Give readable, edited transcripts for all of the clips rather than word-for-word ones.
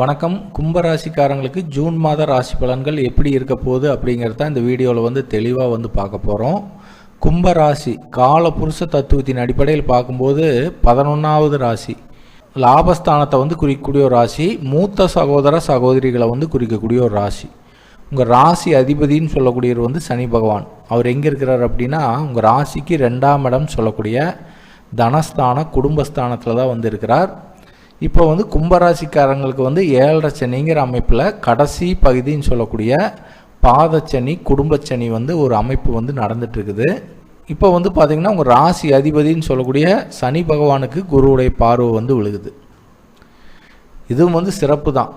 வணக்கம். கும்பராசிக்காரங்களுக்கு ஜூன் மாத ராசி பலன்கள் எப்படி இருக்க போகுது அப்படிங்கிறத இந்த வீடியோவில் தெளிவாக பார்க்க போகிறோம். கும்பராசி காலபுருஷ தத்துவத்தின் அடிப்படையில் பார்க்கும்போது 11வது ராசி, லாபஸ்தானத்தை குறிக்கக்கூடிய ஒரு ராசி, மூத்த சகோதர சகோதரிகளை குறிக்கக்கூடிய ஒரு ராசி. உங்கள் ராசி அதிபதினு சொல்லக்கூடியவர் சனி பகவான். அவர் எங்கே இருக்கிறார் அப்படின்னா உங்கள் ராசிக்கு 2ஆம் இடம் சொல்லக்கூடிய தனஸ்தான குடும்பஸ்தானத்தில் தான் இருக்கிறார். இப்போ கும்பராசிக்காரங்களுக்கு 7.5 சனிங்கிற அமைப்பில் கடைசி பகுதின்னு சொல்லக்கூடிய பாதச்சனி குடும்பச்சனி ஒரு அமைப்பு நடந்துட்டுருக்குது. இப்போ பார்த்திங்கன்னா உங்கள் ராசி அதிபதினு சொல்லக்கூடிய சனி பகவானுக்கு குருவுடைய பார்வை விழுகுது. இதுவும் சிறப்பு தான்.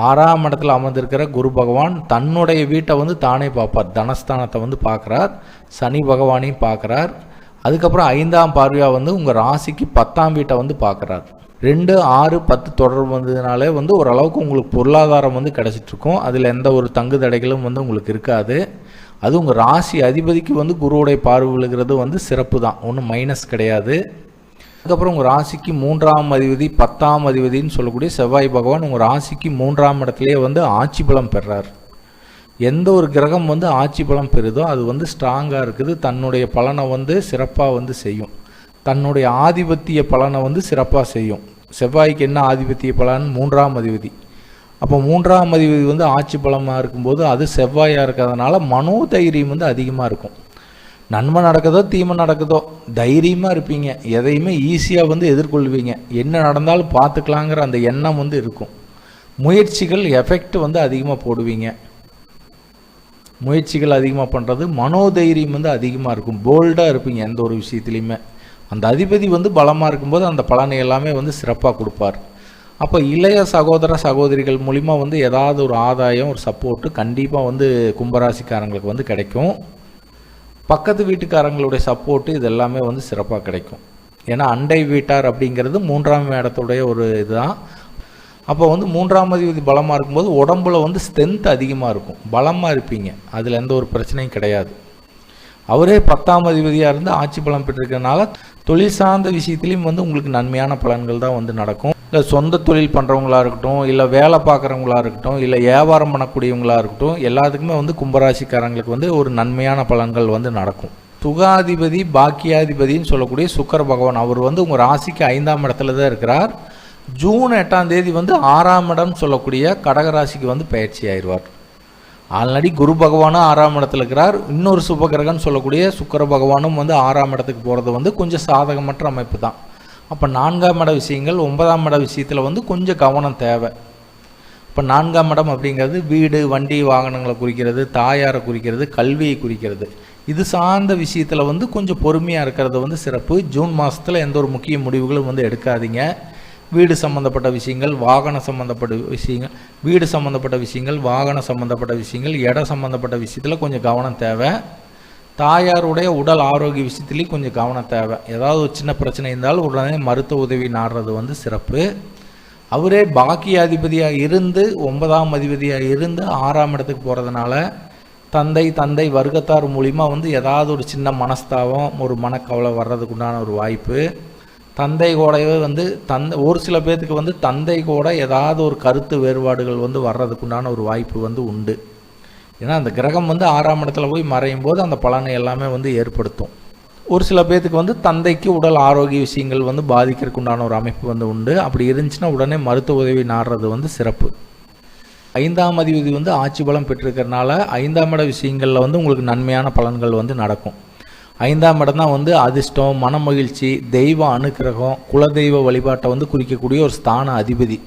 6ஆம் இடத்துல அமர்ந்திருக்கிற குரு பகவான் தன்னுடைய வீட்டை தானே பார்ப்பார். தனஸ்தானத்தை பார்க்குறார், சனி பகவானையும் பார்க்குறார். அதுக்கப்புறம் 5ஆம் பார்வையாக உங்கள் ராசிக்கு 10ஆம் வீட்டை பார்க்குறார். 2, 6, 10 தொடர்பு வந்ததுனாலே ஓரளவுக்கு உங்களுக்கு பொருளாதாரம் கிடச்சிட்ருக்கும். அதில் எந்த ஒரு தங்கு தடைகளும் உங்களுக்கு இருக்காது. அது உங்கள் ராசி அதிபதிக்கு குருவுடைய பார்வை விழுகிறது சிறப்பு தான், ஒன்றும் மைனஸ் கிடையாது. அதுக்கப்புறம் உங்கள் ராசிக்கு 3ஆம் அதிபதி 10ஆம் அதிபதினு சொல்லக்கூடிய செவ்வாய் பகவான் உங்கள் ராசிக்கு 3ஆம் இடத்துலேயே ஆட்சி பலம் பெறார். எந்த ஒரு கிரகம் ஆட்சி பலம் பெறுதோ அது ஸ்ட்ராங்காக இருக்குது. தன்னுடைய பலனை சிறப்பாக செய்யும். தன்னுடைய ஆதிபத்திய பலனை சிறப்பாக செய்யும். செவ்வாய்க்கு என்ன ஆதிபத்திய பலன்? 3ஆம் அதிபதி. அப்போ 3ஆம் அதிபதி ஆட்சி பலமாக இருக்கும்போது அது செவ்வாயாக இருக்கிறதுனால மனோதைரியம் அதிகமாக இருக்கும். நன்மை நடக்குதோ தீமை நடக்குதோ தைரியமாக இருப்பீங்க. எதையுமே ஈஸியாக எதிர்கொள்வீங்க. என்ன நடந்தாலும் பார்த்துக்கலாங்கிற அந்த எண்ணம் இருக்கும். முயற்சிகள் எஃபெக்ட் அதிகமாக போடுவீங்க. முயற்சிகள் அதிகமாக பண்ணுறது, மனோதைரியம் அதிகமாக இருக்கும். போல்டாக இருப்பீங்க எந்த ஒரு விஷயத்துலையுமே. அந்த அதிபதி பலமாக இருக்கும்போது அந்த பலனை எல்லாமே சிறப்பாக கொடுப்பார். அப்போ இளைய சகோதர சகோதரிகள் மூலிமா ஏதாவது ஒரு ஆதாயம், ஒரு சப்போர்ட்டு கண்டிப்பாக கும்பராசிக்காரங்களுக்கு கிடைக்கும். பக்கத்து வீட்டுக்காரங்களுடைய சப்போர்ட்டு இது எல்லாமே சிறப்பாக கிடைக்கும். ஏன்னா அண்டை வீட்டார் அப்படிங்கிறது 3ஆம் இடத்துடைய ஒரு இதுதான். அப்போ 3ஆம் அதிபதி பலமாக இருக்கும்போது உடம்புல ஸ்ட்ரென்த் அதிகமாக இருக்கும். பலமாக இருப்பீங்க. அதில் எந்த ஒரு பிரச்சனையும் கிடையாது. அவரே 10ஆம் அதிபதியாக இருந்து ஆட்சி பலம் பெற்றிருக்கிறதுனால தொழில் சார்ந்த விஷயத்துலையும் உங்களுக்கு நன்மையான பலன்கள் தான் நடக்கும். இல்லை சொந்த தொழில் பண்ணுறவங்களா இருக்கட்டும், இல்லை வேலை பார்க்குறவங்களா இருக்கட்டும், இல்லை வியாபாரம் பண்ணக்கூடியவங்களா இருக்கட்டும், எல்லாத்துக்குமே கும்பராசிக்காரங்களுக்கு ஒரு நன்மையான பலன்கள் நடக்கும். சுகாதிபதி பாக்கியாதிபதினு சொல்லக்கூடிய சுக்கிர பகவான் அவர் உங்கள் ராசிக்கு 5ஆம் இடத்துல தான் இருக்கிறார். ஜூன் 8ஆம் தேதி 6ஆம் இடம் சொல்லக்கூடிய கடகராசிக்கு பயிற்சி ஆயிடுவார். ஆல்ரெடி குரு பகவானும் 6ஆம் இடத்துல இருக்கிறார். இன்னொரு சுபகிரகன்னு சொல்லக்கூடிய சுக்கிர பகவானும் 6ஆம் இடத்துக்கு போகிறது கொஞ்சம் சாதகமற்ற அமைப்பு தான். அப்போ 4ஆம் இட விஷயங்கள் 9ஆம் இட விஷயத்தில் கொஞ்சம் கவனம் தேவை. இப்போ 4ஆம் இடம் அப்படிங்கிறது வீடு வண்டி வாகனங்களை குறிக்கிறது, தாயாரை குறிக்கிறது, கல்வியை குறிக்கிறது. இது சார்ந்த விஷயத்தில் கொஞ்சம் பொறுமையாக இருக்கிறது சிறப்பு. ஜூன் மாதத்தில் எந்த ஒரு முக்கிய முடிவுகளும் எடுக்காதீங்க. வீடு சம்மந்தப்பட்ட விஷயங்கள், வாகன சம்மந்தப்பட்ட விஷயங்கள், வீடு சம்மந்தப்பட்ட விஷயங்கள், வாகன சம்மந்தப்பட்ட விஷயங்கள், இடம் சம்மந்தப்பட்ட விஷயத்தில் கொஞ்சம் கவனம் தேவை. தாயாருடைய உடல் ஆரோக்கிய விஷயத்துலேயும் கொஞ்சம் கவனம் தேவை. ஏதாவது ஒரு சின்ன பிரச்சனை இருந்தாலும் உடனே மருத்துவ உதவி நாடுறது சிறப்பு. அவரே பாக்கியாதிபதியாக இருந்து 9ஆம் அதிபதியாக இருந்து 6ஆம் இடத்துக்கு போகிறதுனால தந்தை வர்க்கத்தார் மூலிமா ஏதாவது ஒரு சின்ன மனஸ்தாபம், ஒரு மனக்கவலை வர்றதுக்கு உண்டான ஒரு வாய்ப்பு. தந்தை கூடவே ஒரு சில பேர்த்துக்கு தந்தை கூட ஏதாவது ஒரு கருத்து வேறுபாடுகள் வர்றதுக்குண்டான ஒரு வாய்ப்பு உண்டு. ஏன்னா அந்த கிரகம் 6ஆம் இடத்துல போய் மறையும் போது அந்த பலனை எல்லாமே ஏற்படுத்தும். ஒரு சில பேர்த்துக்கு தந்தைக்கு உடல் ஆரோக்கிய விஷயங்கள் பாதிக்கிறதுக்கு உண்டான ஒரு அமைப்பு உண்டு. அப்படி இருந்துச்சுன்னா உடனே மருத்துவ உதவி நாடுறது சிறப்பு. 5ஆம் அதிபதி ஆட்சி பலம் பெற்றிருக்கிறதுனால 5ஆம் இட விஷயங்களில் உங்களுக்கு நன்மையான பலன்கள் நடக்கும். 5ஆம் இடம் தான் அதிர்ஷ்டம், மன மகிழ்ச்சி, தெய்வ அனுக்கிரகம், குலதெய்வ வழிபாட்டை குறிக்கக்கூடிய ஒரு ஸ்தான அதிபதி.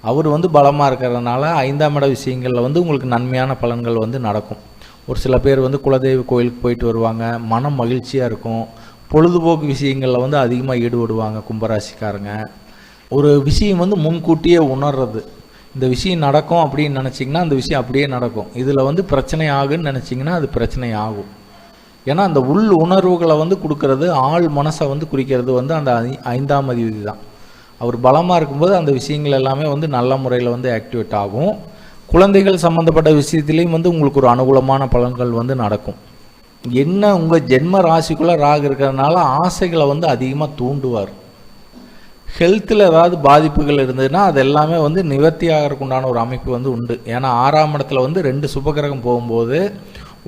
அவர் பலமாக இருக்கிறதுனால 5ஆம் இட விஷயங்களில் உங்களுக்கு நன்மையான பலன்கள் நடக்கும். ஒரு சில பேர் குலதெய்வ கோயிலுக்கு போயிட்டு வருவாங்க, மன மகிழ்ச்சியாக இருக்கும். பொழுதுபோக்கு விஷயங்களில் அதிகமாக ஈடுபடுவாங்க கும்பராசிக்காரங்க. ஒரு விஷயம் முன்கூட்டியே உணர்றது. இந்த விஷயம் நடக்கும் அப்படின்னு நினச்சிங்கன்னா அந்த விஷயம் அப்படியே நடக்கும். இதில் பிரச்சனை ஆகுன்னு நினச்சிங்கன்னா அது பிரச்சனை ஆகும். ஏன்னா அந்த உள் உணர்வுகளை கொடுக்கறது, ஆள் மனசை குறிக்கிறது அந்த 5ஆம் அதிபதி தான். அவர் பலமாக இருக்கும்போது அந்த விஷயங்கள் எல்லாமே நல்ல முறையில் ஆக்டிவேட் ஆகும். குழந்தைகள் சம்மந்தப்பட்ட விஷயத்துலேயும் உங்களுக்கு ஒரு அனுகூலமான பலன்கள் நடக்கும். என்ன உங்கள் ஜென்ம ராசிக்குள்ளே ராகு இருக்கிறதுனால ஆசைகளை அதிகமாக தூண்டுவார். ஹெல்த்தில் ஏதாவது பாதிப்புகள் இருந்ததுன்னா அது எல்லாமே வந்து நிவர்த்தி ஆகிறதுக்கு உண்டான ஒரு அமைப்பு வந்து உண்டு. ஏன்னா 6ஆம் இடத்துல வந்து 2 சுபகிரகம் போகும்போது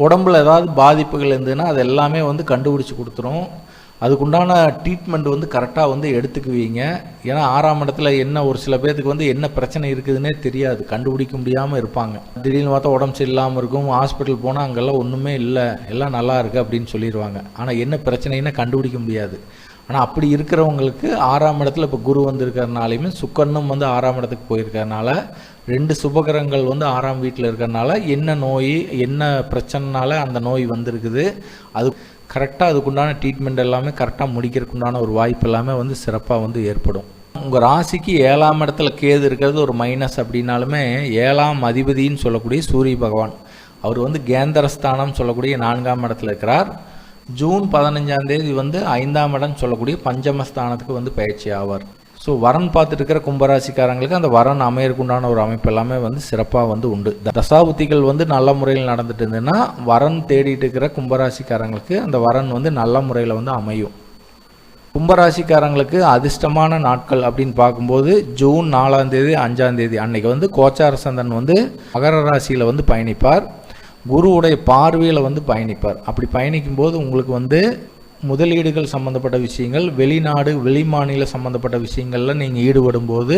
உடம்புல ஏதாவது பாதிப்புகள் இருந்ததுன்னா அது எல்லாமே வந்து கண்டுபிடிச்சி கொடுத்துரும். அதுக்குண்டான ட்ரீட்மெண்ட் வந்து கரெக்டாக வந்து எடுத்துக்குவீங்க. ஏன்னா 6ஆம் இடத்துல என்ன ஒரு சில பேர்த்துக்கு வந்து என்ன பிரச்சனை இருக்குதுன்னே தெரியாது, கண்டுபிடிக்க முடியாமல் இருப்பாங்க. திடீர்னு பார்த்தா உடம்பு சரியில்லாமல் இருக்கும், ஹாஸ்பிட்டல் போனால் அங்கெல்லாம் ஒன்றுமே இல்லை, எல்லாம் நல்லா இருக்குது அப்படின்னு சொல்லிடுவாங்க. ஆனால் என்ன பிரச்சனைன்னு கண்டுபிடிக்க முடியாது. ஆனால் அப்படி இருக்கிறவங்களுக்கு 6ஆம் இடத்துல இப்போ குரு வந்திருக்கிறதுனாலையுமே சுக்கரனும் வந்து 6ஆம் இடத்துக்கு போயிருக்கிறதுனால 2 சுபகிரகங்கள் வந்து 6ஆம் வீட்டில் இருக்கிறதுனால என்ன நோய் என்ன பிரச்சனைனால அந்த நோய் வந்திருக்குது, அது கரெக்டாக அதுக்குண்டான ட்ரீட்மெண்ட் எல்லாமே கரெக்டாக முடிக்கிறதுக்குண்டான ஒரு வாய்ப்பு எல்லாமே வந்து சிறப்பாக வந்து ஏற்படும். உங்கள் ராசிக்கு 7ஆம் இடத்துல கேது இருக்கிறது ஒரு மைனஸ் அப்படின்னாலுமே 7ஆம் அதிபதின்னு சொல்லக்கூடிய சூரிய பகவான் அவர் வந்து கேந்திரஸ்தானம் சொல்லக்கூடிய 4ஆம் இடத்துல இருக்கிறார். ஜூன் 15ஆம் தேதி வந்து 5ஆம் இடம் சொல்லக்கூடிய பஞ்சமஸ்தானத்துக்கு வந்து பயிற்சி ஆவார். ஸோ வரன் பார்த்துட்டு இருக்கிற கும்பராசிக்காரங்களுக்கு அந்த வரன் அமையறதுக்குண்டான ஒரு அமைப்பு எல்லாமே வந்து சிறப்பாக வந்து உண்டு. தசாபுத்திகள் வந்து நல்ல முறையில் நடந்துட்டு இருந்ததுன்னா வரன் தேடிட்டு இருக்கிற கும்பராசிக்காரங்களுக்கு அந்த வரன் வந்து நல்ல முறையில் வந்து அமையும். கும்பராசிக்காரங்களுக்கு அதிர்ஷ்டமான நாட்கள் அப்படின்னு பார்க்கும்போது ஜூன் 4ஆம் தேதி 5ஆம் தேதி அன்னைக்கு வந்து கோச்சார சந்திரன் வந்து மகர ராசியில் வந்து பயணிப்பார். குருவுடைய பார்வையில் வந்து பயணிப்பார். அப்படி பயணிக்கும் போது உங்களுக்கு வந்து முதலீடுகள் சம்மந்தப்பட்ட விஷயங்கள், வெளிநாடு வெளிமாநில சம்மந்தப்பட்ட விஷயங்களில் நீங்கள் ஈடுபடும் போது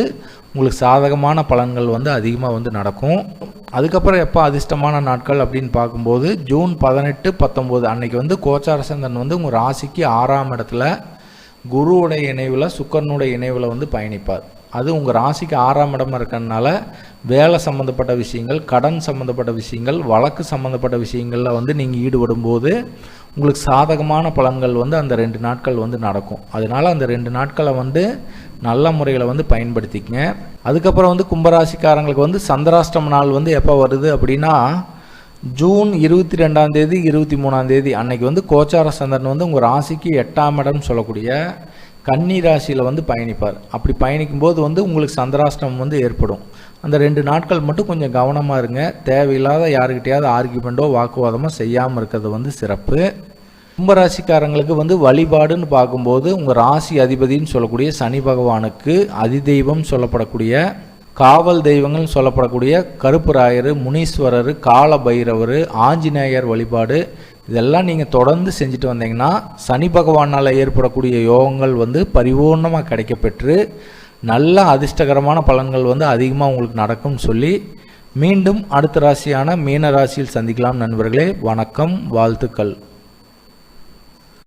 உங்களுக்கு சாதகமான பலன்கள் வந்து அதிகமாக வந்து நடக்கும். அதுக்கப்புறம் எப்போ அதிர்ஷ்டமான நாட்கள் அப்படின்னு பார்க்கும்போது ஜூன் 18, 19 அன்னைக்கு வந்து கோச்சார சந்திரன் வந்து உங்கள் ராசிக்கு 6ஆம் இடத்துல குருவுடைய இணைவில் சுக்கரனுடைய இணைவில் வந்து பயணிப்பார். அது உங்கள் ராசிக்கு 6ஆம் இடமா இருக்கிறதுனால வேலை சம்மந்தப்பட்ட விஷயங்கள், கடன் சம்மந்தப்பட்ட விஷயங்கள், வழக்கு சம்மந்தப்பட்ட விஷயங்களில் வந்து நீங்கள் ஈடுபடும் போது உங்களுக்கு சாதகமான பலன்கள் வந்து அந்த 2 நாட்கள் வந்து நடக்கும். அதனால் அந்த 2 நாட்களை வந்து நல்ல முறையில் வந்து பயன்படுத்திக்கங்க. அதுக்கப்புறம் வந்து கும்பராசிக்காரங்களுக்கு வந்து சந்திராஷ்டம நாள் வந்து எப்போ வருது அப்படின்னா ஜூன் 22ஆம் தேதி 23ஆம் தேதி அன்னைக்கு வந்து கோச்சார சந்திரன் வந்து உங்கள் ராசிக்கு 8ஆம் இடம் சொல்லக்கூடிய கன்னி ராசியில் வந்து பயணிப்பார். அப்படி பயணிக்கும்போது வந்து உங்களுக்கு சந்திராஷ்டமம் வந்து ஏற்படும். அந்த 2 நாட்கள் மட்டும் கொஞ்சம் கவனமாக இருங்க. தேவையில்லாத யாருக்கிட்டையாவது ஆர்கியூமெண்ட்டோ வாக்குவாதமோ செய்யாமல் இருக்கிறது வந்து சிறப்பு. கும்பராசிக்காரங்களுக்கு வந்து வழிபாடுன்னு பார்க்கும்போது உங்கள் ராசி அதிபதினு சொல்லக்கூடிய சனி பகவானுக்கு அதிதெய்வம் சொல்லப்படக்கூடிய காவல் தெய்வங்கள் சொல்லப்படக்கூடிய கருப்புராயர், முனீஸ்வரர், கால பைரவர், ஆஞ்சநேயர் வழிபாடு இதெல்லாம் நீங்கள் தொடர்ந்து செஞ்சுட்டு வந்தீங்கன்னா சனி பகவானால் ஏற்படக்கூடிய யோகங்கள் வந்து பரிபூர்ணமாக கிடைக்கப்பெற்று நல்ல அதிர்ஷ்டகரமான பலன்கள் வந்து அதிகமாக உங்களுக்கு நடக்கும்னு சொல்லி மீண்டும் அடுத்த ராசியான மீன ராசியில் சந்திக்கலாம் நண்பர்களே. வணக்கம், வாழ்த்துக்கள்.